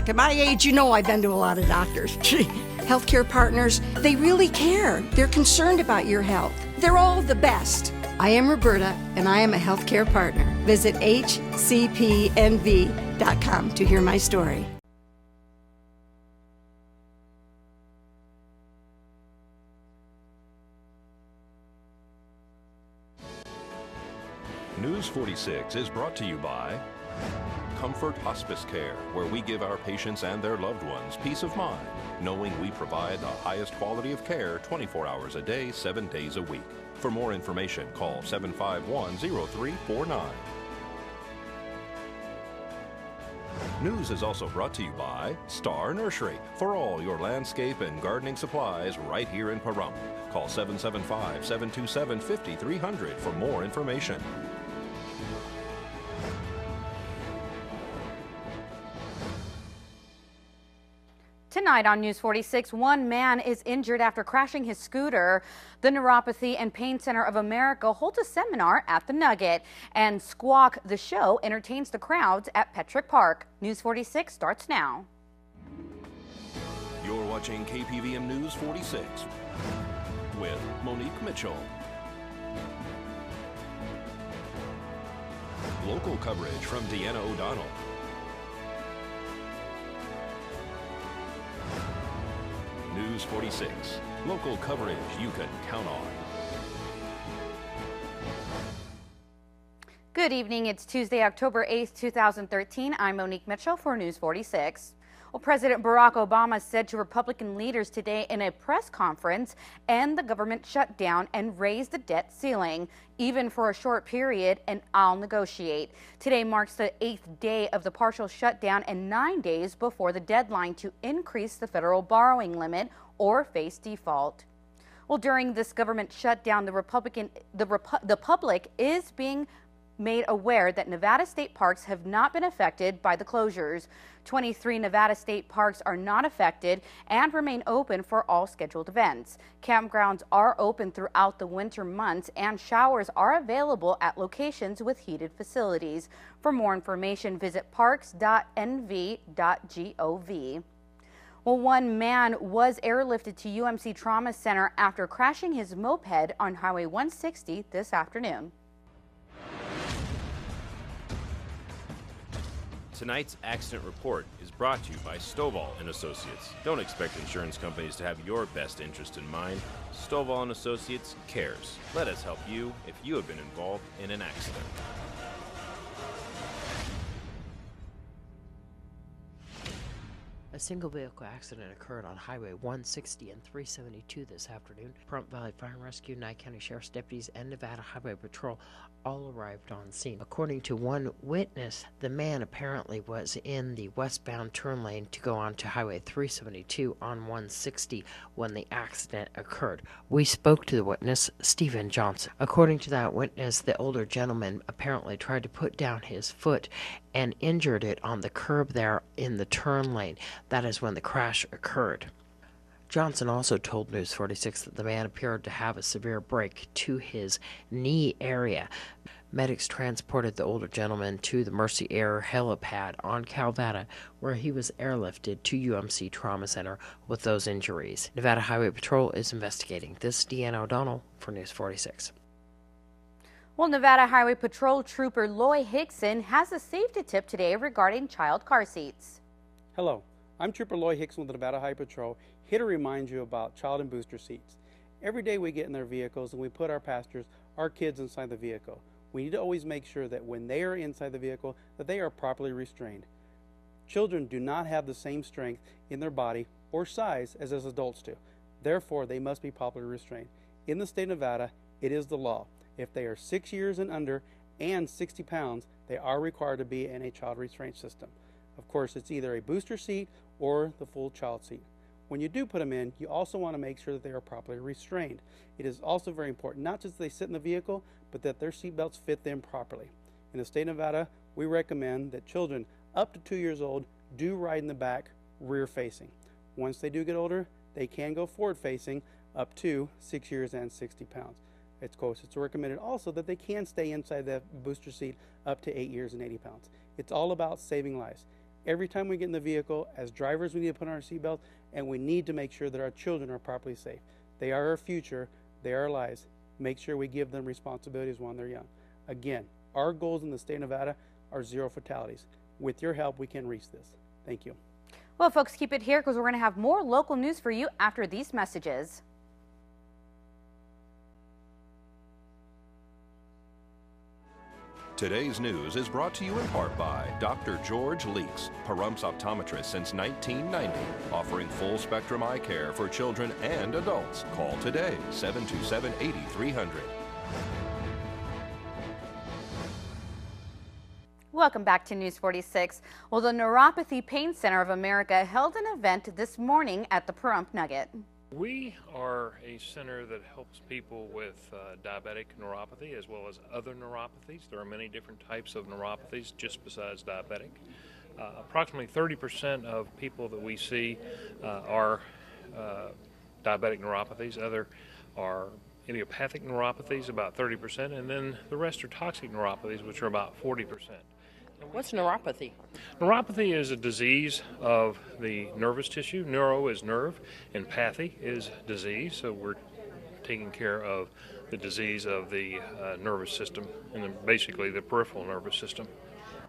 Look, at my age, you know I've been to a lot of doctors. Healthcare partners, they really care. They're concerned about your health. They're all the best. I am Roberta, and I am a healthcare partner. Visit hcpnv.com to hear my story. News 46 is brought to you by Comfort Hospice Care, where we give our patients and their loved ones peace of mind, knowing we provide the highest quality of care 24 hours a day, 7 days a week. For more information, call 751-0349. News is also brought to you by Star Nursery, for all your landscape and gardening supplies right here in Pahrump. Call 775-727-5300 for more information. Tonight on News 46, one man is injured after crashing his scooter. The Neuropathy and Pain Center of America holds a seminar at the Nugget, and Squawk the Show entertains the crowds at Petrick Park. News 46 starts now. You're watching KPVM News 46 with Monique Mitchell. Local coverage from Deanna O'Donnell. News 46, local coverage you can count on. Good evening. It's Tuesday, October 8th, 2013. I'm Monique Mitchell for News 46. Well, President Barack Obama said to Republican leaders today in a press conference, end the government shutdown and raise the debt ceiling, even for a short period, and I'll negotiate. Today marks the 8th day of the partial shutdown and 9 days before the deadline to increase the federal borrowing limit or face default. Well, during this government shutdown, the public is being made aware that Nevada state parks have not been affected by the closures. 23 Nevada state parks are not affected and remain open for all scheduled events. Campgrounds are open throughout the winter months, and showers are available at locations with heated facilities. For more information, visit parks.nv.gov. Well, one man was airlifted to UMC Trauma Center after crashing his moped on Highway 160 this afternoon. Tonight's accident report is brought to you by Stovall & Associates. Don't expect insurance companies to have your best interest in mind. Stovall & Associates cares. Let us help you if you have been involved in an accident. A single vehicle accident occurred on Highway 160 and 372 this afternoon. Pahrump Valley Fire and Rescue, Nye County Sheriff's deputies, and Nevada Highway Patrol all arrived on scene. According to one witness, the man apparently was in the westbound turn lane to go on to Highway 372 on 160 when the accident occurred. We spoke to the witness, Stephen Johnson. According to that witness, the older gentleman apparently tried to put down his foot and injured it on the curb there in the turn lane. That is when the crash occurred. Johnson also told News 46 that the man appeared to have a severe break to his knee area. Medics transported the older gentleman to the Mercy Air helipad on Calvada, where he was airlifted to UMC Trauma Center with those injuries. Nevada Highway Patrol is investigating. This is Deanna O'Donnell for News 46. Well, Nevada Highway Patrol Trooper Loy Hixson has a safety tip today regarding child car seats. Hello, I'm Trooper Loy Hixson with the Nevada Highway Patrol, here to remind you about child and booster seats. Every day we get in their vehicles and we put our passengers, our kids, inside the vehicle. We need to always make sure that when they are inside the vehicle that they are properly restrained. Children do not have the same strength in their body or size as adults do. Therefore, they must be properly restrained. In the state of Nevada, it is the law. If they are 6 years and under and 60 pounds, they are required to be in a child restraint system. Of course, it's either a booster seat or the full child seat. When you do put them in, you also want to make sure that they are properly restrained. It is also very important, not just that they sit in the vehicle, but that their seat belts fit them properly. In the state of Nevada, we recommend that children up to 2 years old do ride in the back, rear facing. Once they do get older, they can go forward facing up to 6 years and 60 pounds. It's recommended also that they can stay inside the booster seat up to 8 years and 80 pounds. It's all about saving lives. every time we get in the vehicle. As drivers, we need to put on our seatbelts, and we need to make sure that our children are properly safe. They are our future. They are our lives. Make sure we give them responsibilities when they're young. Again, our goals in the state of Nevada are 0 fatalities. With your help, we can reach this. Thank you. Well, folks, keep it here because we're going to have more local news for you after these messages. Today's news is brought to you in part by Dr. George Leeks, Pahrump's optometrist since 1990, offering full-spectrum eye care for children and adults. Call today, 727-8300. Welcome back to News 46. Well, the Neuropathy Pain Center of America held an event this morning at the Pahrump Nugget. We are a center that helps people with diabetic neuropathy as well as other neuropathies. There are many different types of neuropathies just besides diabetic. Approximately 30% of people that we see are diabetic neuropathies. Other are idiopathic neuropathies, about 30%, and then the rest are toxic neuropathies, which are about 40%. What's neuropathy? Neuropathy is a disease of the nervous tissue. Neuro is nerve, and pathy is disease. So we're taking care of the disease of the nervous system, and basically the peripheral nervous system.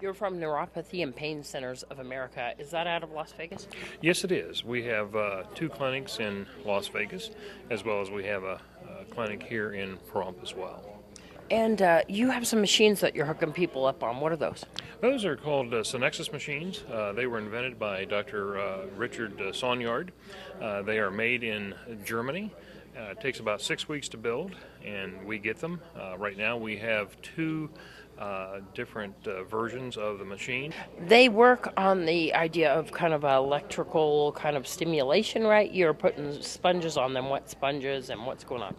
You're from Neuropathy and Pain Centers of America. Is that out of Las Vegas? Yes, it is. We have 2 clinics in Las Vegas, as well as we have a clinic here in Pahrump as well. And you have some machines that you're hooking people up on. What are those? Those are called Synexus machines. They were invented by Dr. Richard Sonyard. They are made in Germany. It takes about 6 weeks to build, and we get them. Right now we have 2 different versions of the machine. They work on the idea of kind of electrical kind of stimulation, right? You're putting sponges on them, wet sponges, and what's going on?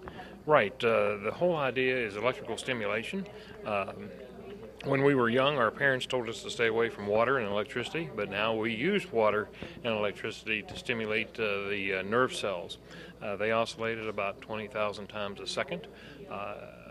Right. The whole idea is electrical stimulation. When we were young, our parents told us to stay away from water and electricity, but now we use water and electricity to stimulate the nerve cells. They oscillate at about 20,000 times a second.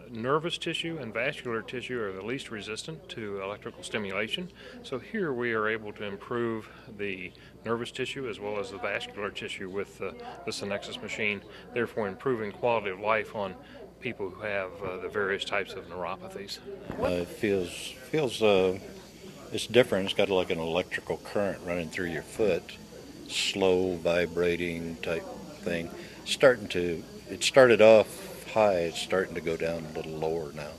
Nervous tissue and vascular tissue are the least resistant to electrical stimulation. So here we are able to improve the nervous tissue as well as the vascular tissue with the Synexus machine, therefore improving quality of life on people who have the various types of neuropathies. It feels it's different. It's got like an electrical current running through your foot, slow vibrating type thing. It started off high, it's starting to go down a little lower now.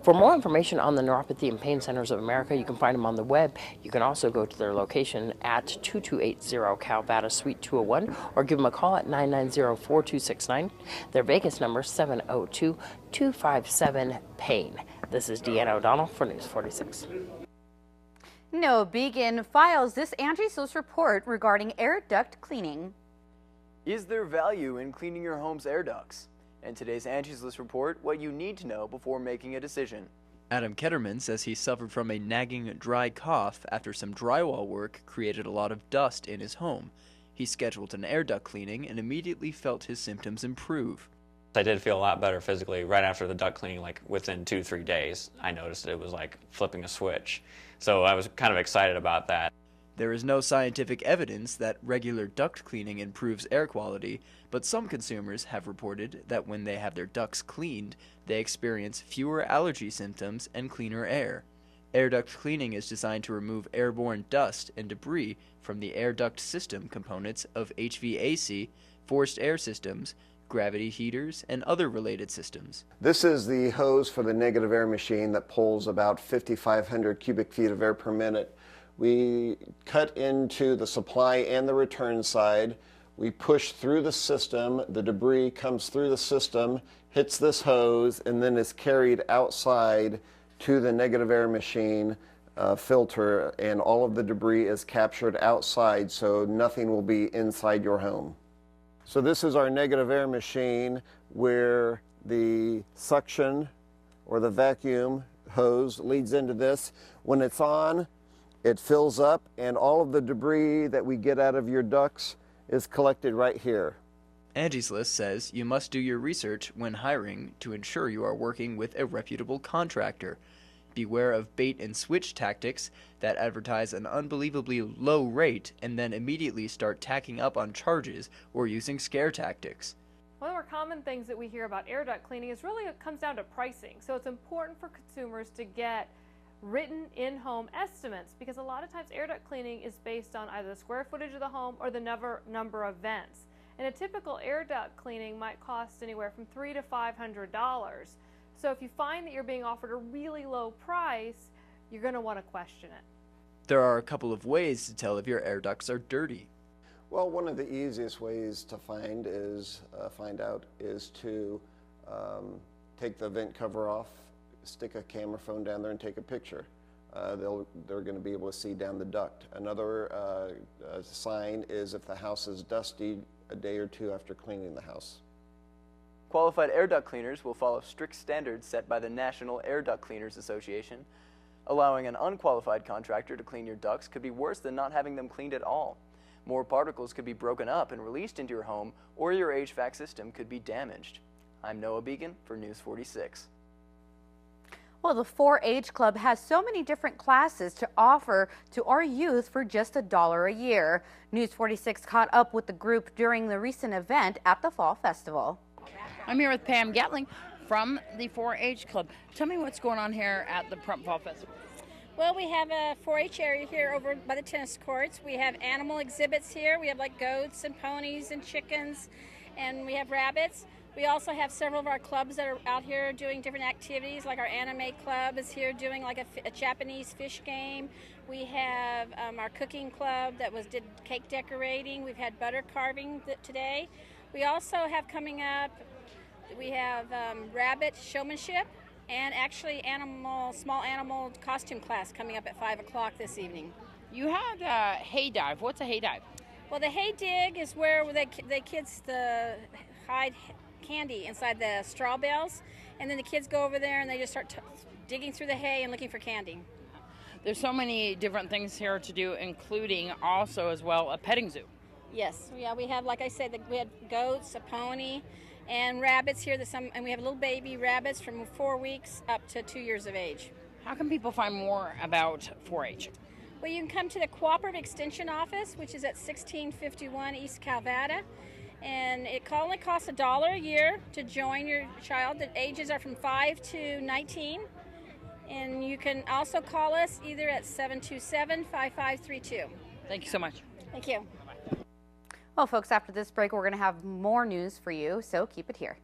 For more information on the Neuropathy and Pain Centers of America, you can find them on the web. You can also go to their location at 2280 Calvada Suite 201 or give them a call at 990-4269. Their Vegas number is 702-257-PAIN. This is Deanna O'Donnell for News 46. No Beacon files this Angie's List report regarding air duct cleaning. Is there value in cleaning your home's air ducts? In today's Angie's List report, what you need to know before making a decision. Adam Ketterman says he suffered from a nagging dry cough after some drywall work created a lot of dust in his home. He scheduled an air duct cleaning and immediately felt his symptoms improve. I did feel a lot better physically right after the duct cleaning, like within 2-3 days. I noticed it was like flipping a switch. So I was kind of excited about that. There is no scientific evidence that regular duct cleaning improves air quality, but some consumers have reported that when they have their ducts cleaned, they experience fewer allergy symptoms and cleaner air. Air duct cleaning is designed to remove airborne dust and debris from the air duct system components of HVAC, forced air systems, gravity heaters, and other related systems. This is the hose for the negative air machine that pulls about 5,500 cubic feet of air per minute. We cut into the supply and the return side. We push through the system. The debris comes through the system, hits this hose, and then is carried outside to the negative air machine filter, and all of the debris is captured outside, so nothing will be inside your home. So this is our negative air machine where the suction or the vacuum hose leads into this. When it's on, it fills up, and all of the debris that we get out of your ducts is collected right here. Angie's List says you must do your research when hiring to ensure you are working with a reputable contractor. Beware of bait and switch tactics that advertise an unbelievably low rate and then immediately start tacking up on charges or using scare tactics. One of the more common things that we hear about air duct cleaning is really it comes down to pricing. So it's important for consumers to get written in-home estimates because a lot of times air duct cleaning is based on either the square footage of the home or the number of vents. And a typical air duct cleaning might cost anywhere from $300 to $500. So if you find that you're being offered a really low price, you're going to want to question it. There are a couple of ways to tell if your air ducts are dirty. Well, one of the easiest ways to find out is to take the vent cover off, stick a camera phone down there and take a picture. They're going to be able to see down the duct. Another sign is if the house is dusty a day or two after cleaning the house. Qualified air duct cleaners will follow strict standards set by the National Air Duct Cleaners Association. Allowing an unqualified contractor to clean your ducts could be worse than not having them cleaned at all. More particles could be broken up and released into your home, or your HVAC system could be damaged. I'm Noah Beacon for News 46. Well, the 4-H Club has so many different classes to offer to our youth for just $1 a year. News 46 caught up with the group during the recent event at the Fall Festival. I'm here with Pam Gatling from the 4-H Club. Tell me what's going on here at the Pahrump Fall Festival. Well, we have a 4-H area here over by the tennis courts. We have animal exhibits here. We have like goats and ponies and chickens, and we have rabbits. We also have several of our clubs that are out here doing different activities, like our anime club is here doing like a Japanese fish game. We have our cooking club that did cake decorating. We've had butter carving today. We also have coming up, we have rabbit showmanship and actually small animal costume class coming up at 5 o'clock this evening. You had a hay dive. What's a hay dive? Well, the hay dig is where the kids hide candy inside the straw bales, and then the kids go over there and they just start digging through the hay and looking for candy. There's so many different things here to do, including also as well a petting zoo. Yes, yeah, we have, like I said, we had goats, a pony, and rabbits here. And we have little baby rabbits from 4 weeks up to 2 years of age. How can people find more about 4-H? Well, you can come to the Cooperative Extension Office, which is at 1651 East Calvada. And it only costs $1 a year to join your child. The ages are from 5 to 19. And you can also call us either at 727-5532. Thank you so much. Thank you. Well, folks, after this break, we're going to have more news for you, so keep it here.